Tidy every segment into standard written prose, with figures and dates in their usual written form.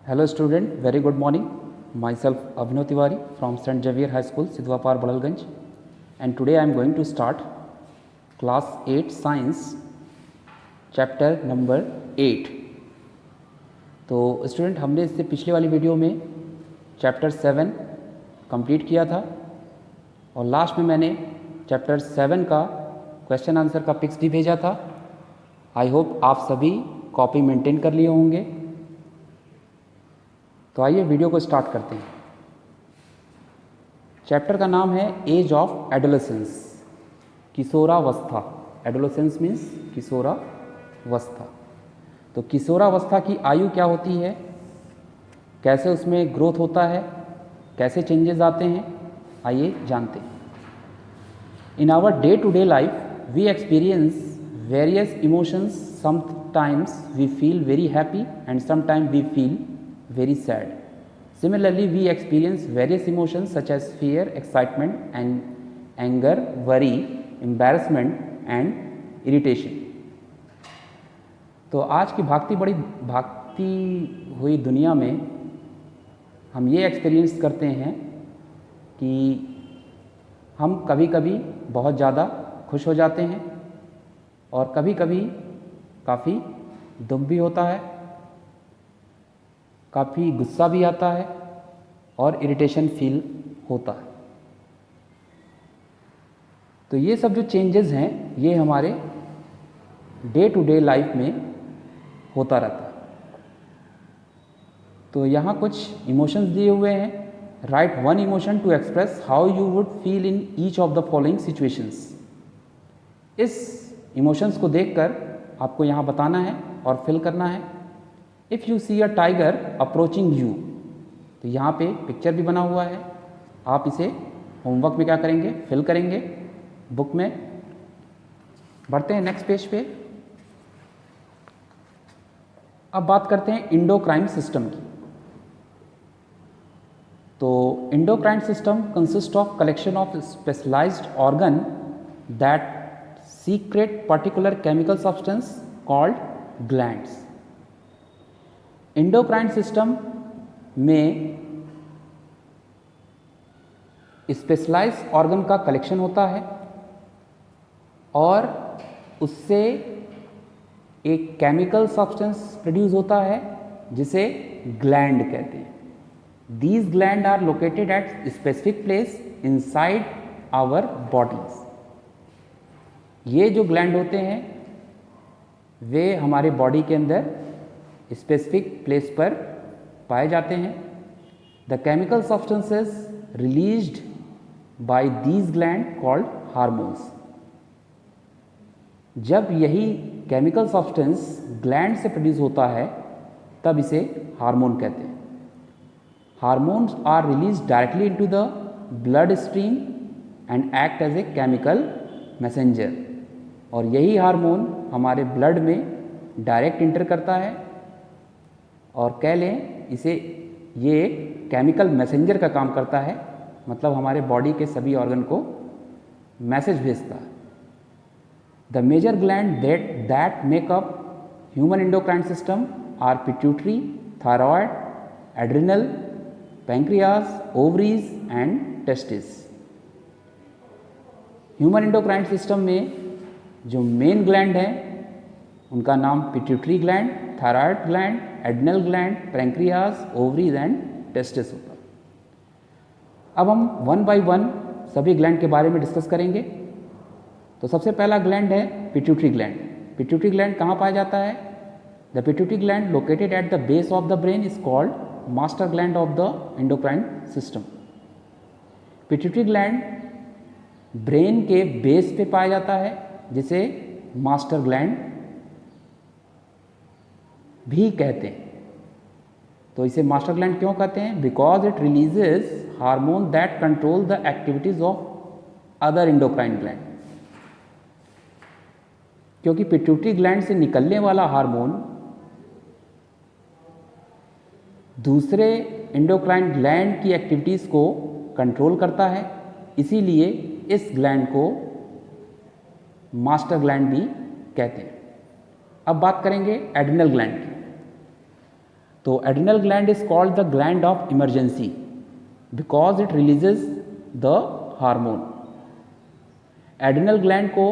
Hello student, very good morning. Myself Abhinav Tiwari from St. Xavier High School, Sidwapar, Badalganj, and today I am going to start class 8 science chapter number 8. तो student हमने इससे पिछले वाली video में chapter 7 complete किया था और last में मैंने चैप्टर 7 का क्वेश्चन आंसर का पिक्स भी भेजा था. आई होप आप सभी कॉपी मेंटेन कर लिए होंगे. तो आइए वीडियो को स्टार्ट करते हैं. चैप्टर का नाम है एज ऑफ एडोलेसेंस, किशोरावस्था. एडोलेसेंस मीन्स किशोरावस्था. तो किशोरावस्था की आयु क्या होती है, कैसे उसमें ग्रोथ होता है, कैसे चेंजेस आते हैं, आइए जानते हैं. In our day to day life we experience various emotions. Sometimes we feel very happy and sometimes we feel very sad. Similarly, we experience various emotions such as fear, excitement, and anger, worry, embarrassment, and irritation. तो आज की भागती हुई दुनिया में हम ये experience करते हैं कि हम कभी कभी बहुत ज़्यादा खुश हो जाते हैं और कभी कभी काफ़ी दुख भी होता है, काफ़ी गुस्सा भी आता है और इरिटेशन फील होता है. तो ये सब जो चेंजेस हैं ये हमारे डे टू डे लाइफ में होता रहता है. तो यहाँ कुछ इमोशंस दिए हुए हैं. Write one emotion to express how you would feel in each of the following situations. इस इमोशंस को देखकर आपको यहाँ बताना है और फिल करना है. If you see a tiger approaching you, तो यहाँ पे पिक्चर भी बना हुआ है. आप इसे होमवर्क में क्या करेंगे, फिल करेंगे बुक में. बढ़ते हैं नेक्स्ट पेज पे. अब बात करते हैं इंडोक्राइन सिस्टम की. तो endocrine system consist of collection of specialized organ that secrete particular chemical substance called glands. Endocrine system में स्पेशलाइज्ड ऑर्गन का कलेक्शन होता है और उससे एक केमिकल सब्सटेंस प्रोड्यूस होता है जिसे ग्लैंड कहते हैं. These gland are located at specific place inside our bodies. ये जो ग्लैंड होते हैं वे हमारे बॉडी के अंदर स्पेसिफिक प्लेस पर पाए जाते हैं. The chemical substances released by these gland called hormones. जब यही केमिकल सब्सटेंस ग्लैंड से प्रोड्यूस होता है तब इसे हार्मोन कहते हैं. Hormones are release directly into the blood stream and act as a chemical messenger. और यही हार्मोन हमारे ब्लड में डायरेक्ट इंटर करता है और कह लें इसे ये केमिकल मैसेंजर का काम करता है, मतलब हमारे बॉडी के सभी ऑर्गन को मैसेज भेजता है. The major gland that make up human endocrine system are pituitary, thyroid, adrenal, pancreas, ovaries and testis. Human endocrine system में जो मेन ग्लैंड हैं उनका नाम pituitary gland, thyroid gland, adrenal gland, pancreas, ovaries and testis होता है. अब हम one by one सभी ग्लैंड के बारे में डिस्कस करेंगे. तो सबसे पहला ग्लैंड है पिट्यूटरी ग्लैंड. पिट्यूटरी ग्लैंड कहाँ पाया जाता है? The pituitary gland located at the base of the brain is called master gland of the endocrine system. Pituitary gland brain के बेस पे पाया जाता है जिसे मास्टर ग्लैंड भी कहते हैं. तो इसे मास्टर ग्लैंड क्यों कहते हैं? Because it releases hormone that control the activities of other endocrine gland. क्योंकि पिट्यूटरी ग्लैंड से निकलने वाला हार्मोन दूसरे इंडोक्राइन ग्लैंड की एक्टिविटीज को कंट्रोल करता है, इसीलिए इस ग्लैंड को मास्टर ग्लैंड भी कहते हैं. अब बात करेंगे एड्रिनल ग्लैंड की. तो adrenal gland is called the gland of emergency because it releases the hormone. Adrenal gland को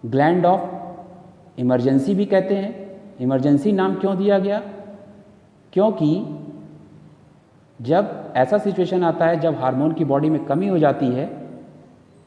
ग्लैंड ऑफ इमरजेंसी भी कहते हैं। इमरजेंसी नाम क्यों दिया गया? क्योंकि जब ऐसा सिचुएशन आता है जब हार्मोन की बॉडी में कमी हो जाती है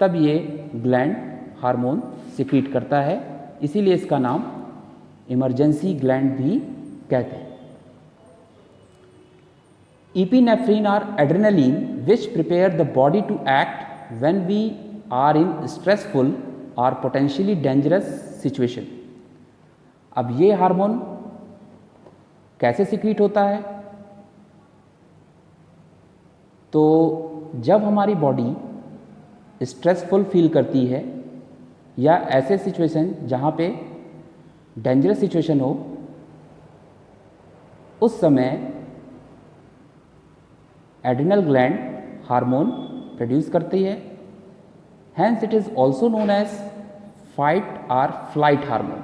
तब ये ग्लैंड हार्मोन सिक्रीट करता है, इसीलिए इसका नाम इमरजेंसी ग्लैंड भी कहते हैं। epinephrine or adrenaline which prepare the body to act when we are in stressful or potentially dangerous situation। अब ये हार्मोन कैसे सिक्रीट होता है? तो जब हमारी बॉडी स्ट्रेसफुल फील करती है या ऐसे सिचुएशन जहाँ पे डेंजरस सिचुएशन हो, उस समय एड्रिनल ग्लैंड हार्मोन प्रोड्यूस करती है। Hence it is also known as fight or flight hormone.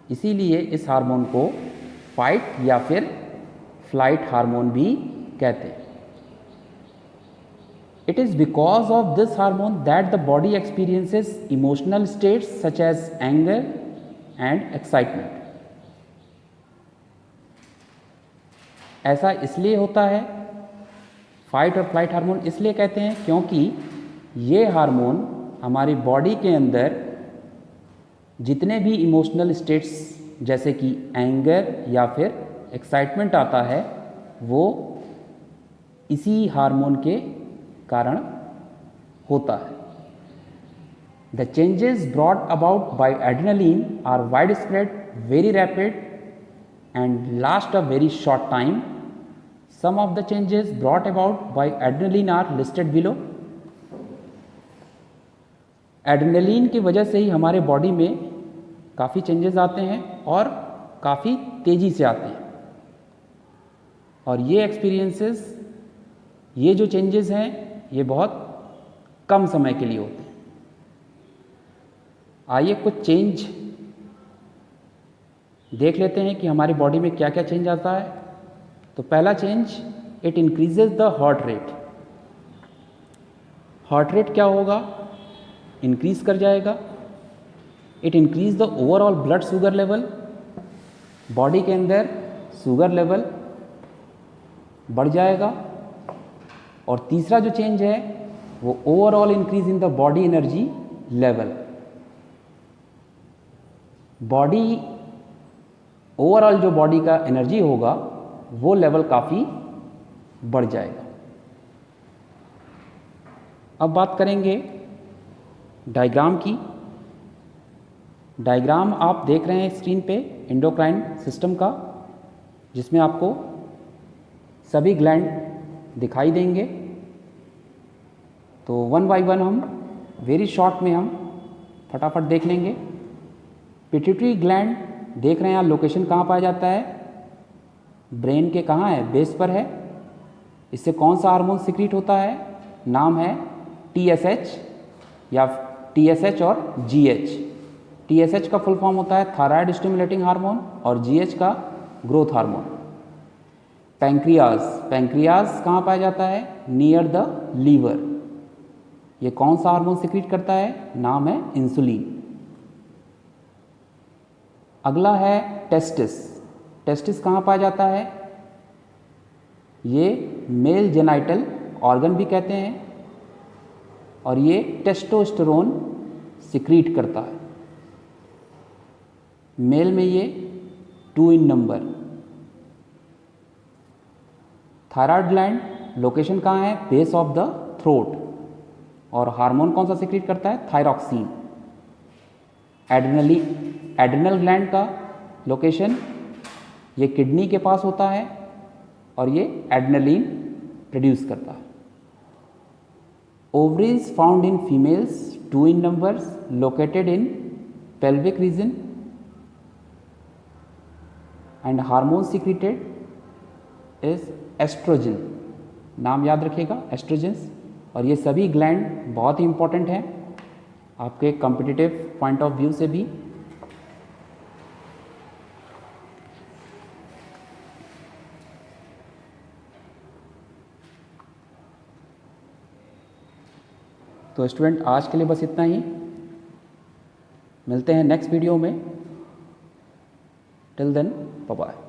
इसीलिए इस हार्मोन को फाइट या फिर फ्लाइट हार्मोन भी कहते हैं। It is because of this hormone that the body experiences emotional states such as anger and excitement. ऐसा इसलिए होता है, फाइट और फ्लाइट हार्मोन इसलिए कहते हैं क्योंकि ये हार्मोन हमारी बॉडी के अंदर जितने भी इमोशनल स्टेट्स जैसे कि एंगर या फिर एक्साइटमेंट आता है वो इसी हार्मोन के कारण होता है। The changes brought about by adrenaline are wide spread, very rapid and last a very short time. Some of the changes brought about by adrenaline are listed below। Adrenaline की वजह से ही हमारे बॉडी में काफ़ी चेंजेस आते हैं और काफ़ी तेज़ी से आते हैं, और ये एक्सपीरियंसेस, ये जो चेंजेस हैं ये बहुत कम समय के लिए होते हैं। आइए कुछ चेंज देख लेते हैं कि हमारी बॉडी में क्या क्या चेंज आता है। तो पहला change, it increases the heart rate. Heart rate क्या होगा? इंक्रीज कर जाएगा। It increase the overall blood sugar level. Body के अंदर शुगर लेवल बढ़ जाएगा। और तीसरा जो चेंज है वो overall increase in the body energy level. Body overall जो बॉडी का एनर्जी होगा वो लेवल काफ़ी बढ़ जाएगा। अब बात करेंगे डायग्राम की। डायग्राम आप देख रहे हैं स्क्रीन पे एंडोक्राइन सिस्टम का, जिसमें आपको सभी ग्लैंड दिखाई देंगे। तो वन बाय वन हम वेरी शॉर्ट में हम फटाफट देख लेंगे। पिट्यूटरी ग्लैंड देख रहे हैं आप, लोकेशन कहाँ पाया जाता है? ब्रेन के कहाँ है? बेस पर है। इससे कौन सा हार्मोन सिक्रीट होता है? नाम है TSH या TSH और GH। TSH का फुल फॉर्म होता है थायराइड स्टिमुलेटिंग हार्मोन और GH का ग्रोथ हार्मोन। पैंक्रियाज, पैंक्रियाज कहाँ पाया जाता है? Near the liver. ये कौन सा हार्मोन सिक्रीट करता है? नाम है इंसुलिन। अगला है टेस्टिस। टेस्टिस कहाँ पाया जाता है? ये मेल जेनाइटल ऑर्गन भी कहते हैं, और ये टेस्टोस्टेरोन सिक्रीट करता है। मेल में ये 2 इन नंबर। थायराइड ग्लैंड लोकेशन कहाँ है? Base of the throat. और हार्मोन कौन सा सिक्रीट करता है? थायरॉक्सिन। एड्रिनल ग्लैंड का लोकेशन ये किडनी के पास होता है और ये एड्रेनलिन प्रोड्यूस करता है। Ovaries found in females 2 in numbers, located in pelvic region, and hormone secreted is estrogen. नाम याद रखिएगा, एस्ट्रोजेंस। और ये सभी ग्लैंड बहुत ही इंपॉर्टेंट हैं आपके कॉम्पिटिटिव पॉइंट ऑफ व्यू से भी। तो स्टूडेंट आज के लिए बस इतना ही, मिलते हैं नेक्स्ट वीडियो में। Till then bye bye.